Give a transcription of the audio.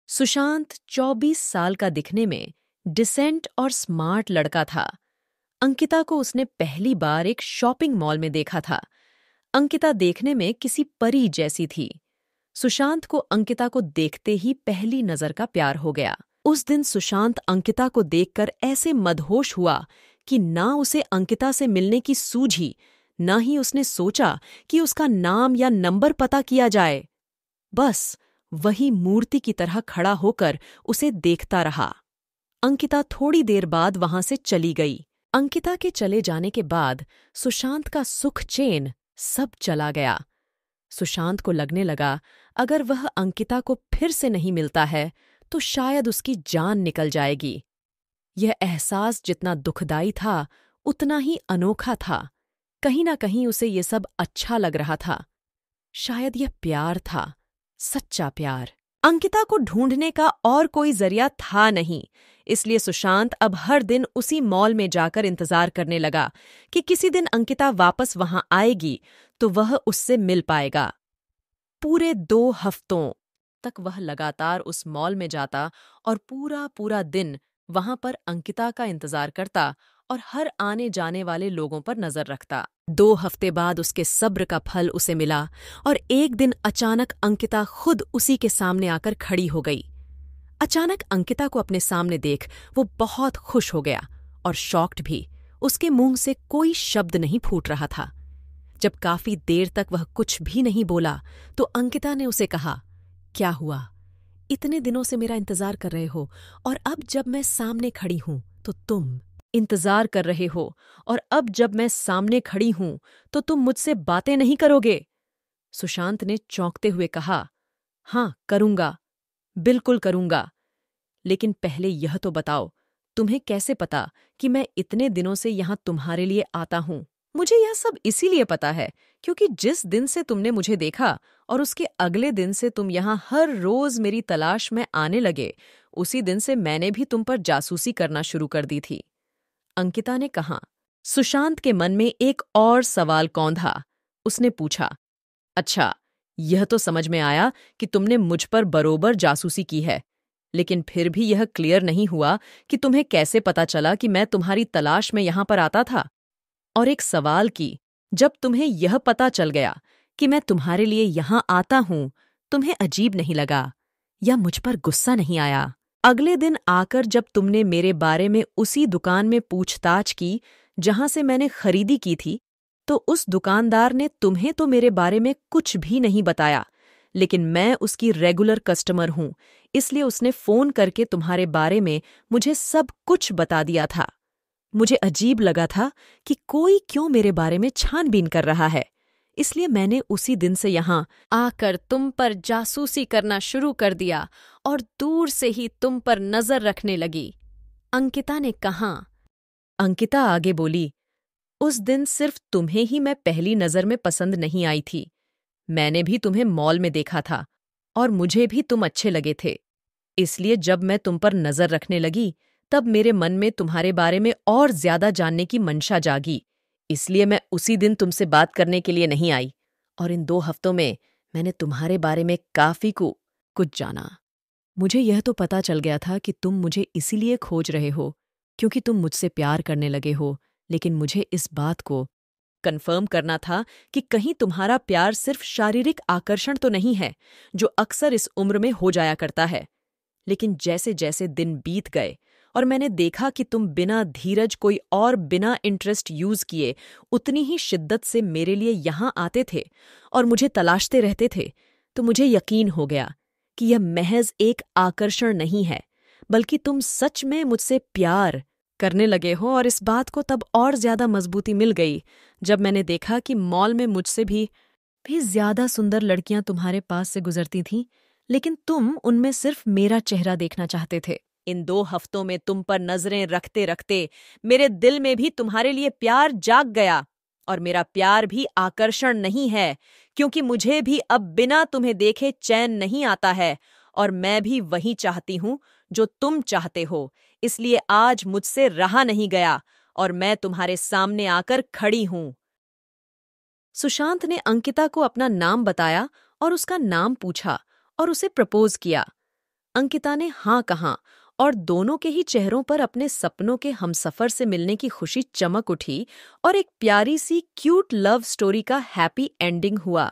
सुशांत 24 साल का दिखने में डिसेंट और स्मार्ट लड़का था। अंकिता को उसने पहली बार एक शॉपिंग मॉल में देखा था। अंकिता देखने में किसी परी जैसी थी। सुशांत को अंकिता को देखते ही पहली नजर का प्यार हो गया। उस दिन सुशांत अंकिता को देखकर ऐसे मदहोश हुआ कि ना उसे अंकिता से मिलने की सूझी, ना ही उसने सोचा कि उसका नाम या नंबर पता किया जाए। बस वही मूर्ति की तरह खड़ा होकर उसे देखता रहा। अंकिता थोड़ी देर बाद वहां से चली गई। अंकिता के चले जाने के बाद सुशांत का सुख चैन सब चला गया। सुशांत को लगने लगा अगर वह अंकिता को फिर से नहीं मिलता है तो शायद उसकी जान निकल जाएगी। यह एहसास जितना दुखदाई था उतना ही अनोखा था। कहीं ना कहीं उसे ये सब अच्छा लग रहा था। शायद यह प्यार था, सच्चा प्यार। अंकिता को ढूंढने का और कोई जरिया था नहीं, इसलिए सुशांत अब हर दिन उसी मॉल में जाकर इंतजार करने लगा कि किसी दिन अंकिता वापस वहां आएगी तो वह उससे मिल पाएगा। पूरे 2 हफ्तों तक वह लगातार उस मॉल में जाता और पूरा पूरा दिन वहां पर अंकिता का इंतजार करता और हर आने जाने वाले लोगों पर नजर रखता। 2 हफ्ते बाद उसके सब्र का फल उसे मिला और एक दिन अचानक अंकिता खुद उसी के सामने आकर खड़ी हो गई। अचानक अंकिता को अपने सामने देख वो बहुत खुश हो गया और शॉक्ड भी। उसके मुंह से कोई शब्द नहीं फूट रहा था। जब काफी देर तक वह कुछ भी नहीं बोला तो अंकिता ने उसे कहा, क्या हुआ? इतने दिनों से मेरा इंतजार कर रहे हो और अब जब मैं सामने खड़ी हूं तो तुम इंतजार कर रहे हो और अब जब मैं सामने खड़ी हूं तो तुम मुझसे बातें नहीं करोगे? सुशांत ने चौंकते हुए कहा, हां करूंगा, बिल्कुल करूंगा। लेकिन पहले यह तो बताओ, तुम्हें कैसे पता कि मैं इतने दिनों से यहां तुम्हारे लिए आता हूं? मुझे यह सब इसीलिए पता है क्योंकि जिस दिन से तुमने मुझे देखा और उसके अगले दिन से तुम यहां हर रोज मेरी तलाश में आने लगे, उसी दिन से मैंने भी तुम पर जासूसी करना शुरू कर दी थी। अंकिता ने कहा। सुशांत के मन में एक और सवाल कौंधा। उसने पूछा, अच्छा, यह तो समझ में आया कि तुमने मुझ पर बरोबर जासूसी की है, लेकिन फिर भी यह क्लियर नहीं हुआ कि तुम्हें कैसे पता चला कि मैं तुम्हारी तलाश में यहां पर आता था। और एक सवाल की, जब तुम्हें यह पता चल गया कि मैं तुम्हारे लिए यहां आता हूं, तुम्हें अजीब नहीं लगा या मुझ पर गुस्सा नहीं आया? अगले दिन आकर जब तुमने मेरे बारे में उसी दुकान में पूछताछ की जहां से मैंने खरीदी की थी, तो उस दुकानदार ने तुम्हें तो मेरे बारे में कुछ भी नहीं बताया, लेकिन मैं उसकी रेगुलर कस्टमर हूं, इसलिए उसने फोन करके तुम्हारे बारे में मुझे सब कुछ बता दिया था। मुझे अजीब लगा था कि कोई क्यों मेरे बारे में छानबीन कर रहा है, इसलिए मैंने उसी दिन से यहां आकर तुम पर जासूसी करना शुरू कर दिया और दूर से ही तुम पर नजर रखने लगी। अंकिता ने कहा। अंकिता आगे बोली, उस दिन सिर्फ तुम्हें ही मैं पहली नजर में पसंद नहीं आई थी। मैंने भी तुम्हें मॉल में देखा था और मुझे भी तुम अच्छे लगे थे। इसलिए जब मैं तुम पर नजर रखने लगी तब मेरे मन में तुम्हारे बारे में और ज्यादा जानने की मंशा जागी। इसलिए मैं उसी दिन तुमसे बात करने के लिए नहीं आई और इन 2 हफ्तों में मैंने तुम्हारे बारे में काफी कुछ जाना। मुझे यह तो पता चल गया था कि तुम मुझे इसीलिए खोज रहे हो क्योंकि तुम मुझसे प्यार करने लगे हो, लेकिन मुझे इस बात को कंफर्म करना था कि कहीं तुम्हारा प्यार सिर्फ शारीरिक आकर्षण तो नहीं है, जो अक्सर इस उम्र में हो जाया करता है। लेकिन जैसे जैसे दिन बीत गए और मैंने देखा कि तुम बिना धीरज कोई और बिना इंटरेस्ट यूज किए उतनी ही शिद्दत से मेरे लिए यहां आते थे और मुझे तलाशते रहते थे, तो मुझे यकीन हो गया कि यह महज एक आकर्षण नहीं है, बल्कि तुम सच में मुझसे प्यार करने लगे हो। और इस बात को तब और ज्यादा मजबूती मिल गई जब मैंने देखा कि मॉल में मुझसे भी ज्यादा सुंदर लड़कियां तुम्हारे पास से गुजरती थीं, लेकिन तुम उनमें सिर्फ मेरा चेहरा देखना चाहते थे। इन 2 हफ्तों में तुम पर नजरें रखते रखते मेरे दिल में भी तुम्हारे लिए प्यार जाग गया। और मेरा प्यार भी आकर्षण नहीं है, क्योंकि मुझे भी अब बिना तुम्हें देखे चैन नहीं आता है और मैं भी वही चाहती हूं जो तुम चाहते हो। इसलिए आज मुझसे रहा नहीं गया और मैं तुम्हारे सामने आकर खड़ी हूं। सुशांत ने अंकिता को अपना नाम बताया और उसका नाम पूछा और उसे प्रपोज किया। अंकिता ने हाँ कहा और दोनों के ही चेहरों पर अपने सपनों के हमसफर से मिलने की खुशी चमक उठी और एक प्यारी सी क्यूट लव स्टोरी का हैप्पी एंडिंग हुआ।